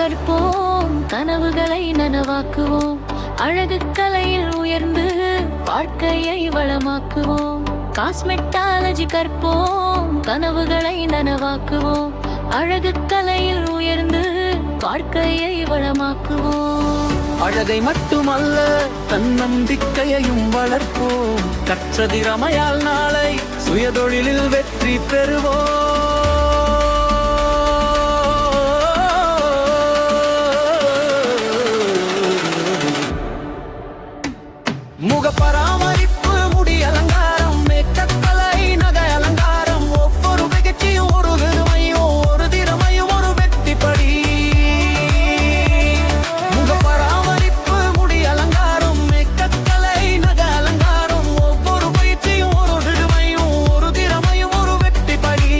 கற்போம், கனவுகளை நனவாக்குவோம். அழகு கலையில் உயர்ந்து வாழ்க்கையை வளமாக்குவோம். காஸ்மெட்டாலஜி கற்போம், கனவுகளை நனவாக்குவோம். அழகு கலையில் உயர்ந்து வாழ்க்கையை வளமாக்குவோம். அழகை மட்டுமல்ல, தன்னம்பிக்கையையும் வளர்ப்போம். கற்ற திறமையால் நாளை சுயதொழிலில் வெற்றி பெறுவோம். முக பராமரிப்பு, முடி அலங்காரம், மேக்கப் கலை, நகை அலங்காரம், ஒவ்வொரு நிகழ்ச்சியும் ஒரு பெருமையும் ஒரு திறமையும் ஒரு வெற்றிப்படி. முக பராமரிப்பு, முடி அலங்காரம், மேக்கப் கலை, நகை அலங்காரம், ஒவ்வொரு பயிற்சியும் ஒரு பெருமையும் ஒரு திறமையும் ஒரு வெற்றிப்படி.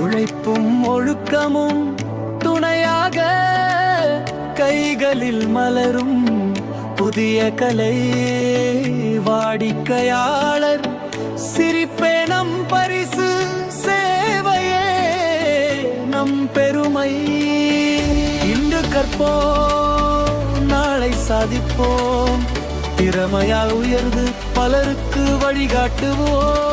உழைப்பும் ஒழுக்கமும் துணையாக கைகளில் மலரும் புதிய கலை. வாடிக்கையாளர் சிரிப்பே நம் பரிசு, சேவையே நம் பெருமை. இன்று கற்போம், நாளை சாதிப்போம். திறமையால் உயர்ந்து பலருக்கு வழிகாட்டுவோம்.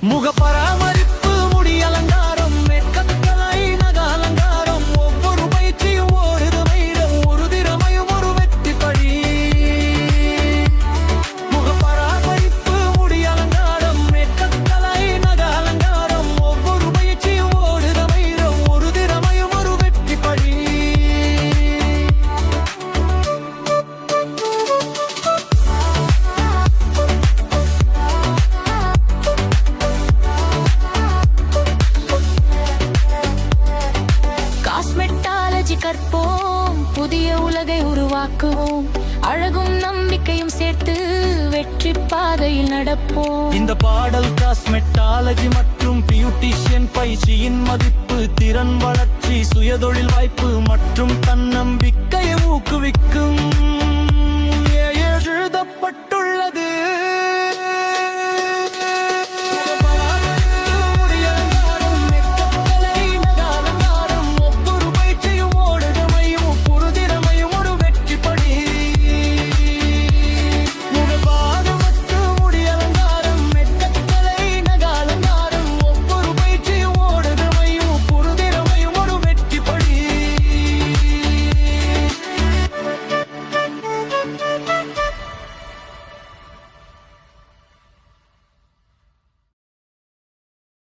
முக பராமரிப்பு, முடி அலங்காரம், மேக்கப் கலை, நகை அலங்காரம், ஒவ்வொரு பயிற்சியும் ஒரு திறமையும் ஒரு திறமையும் ஒரு வெற்றிப்படி. முக பராமரிப்பு, முடி அலங்காரம், மேக்கப் கலை, நகை அலங்காரம், ஒவ்வொரு பயிற்சியும் ஒரு திறமையும் ஒரு திறமையும் ஒரு வெற்றிப்படி. காஸ்மெட்டாலஜி கற்போம், புதிய உலகை உருவாக்குவோம். அழகும் நம்பிக்கையும் சேர்த்து வெற்றி பாதையில் நடப்போம். இந்த பாடல் காஸ்மெட்டாலஜி மற்றும் பியூட்டிஷியன் பயிற்சியின் மதிப்பு, திறன் வளர்ச்சி, சுயதொழில் வாய்ப்பு மற்றும் தன்னம்பிக்கையை ஊக்குவிக்கும்.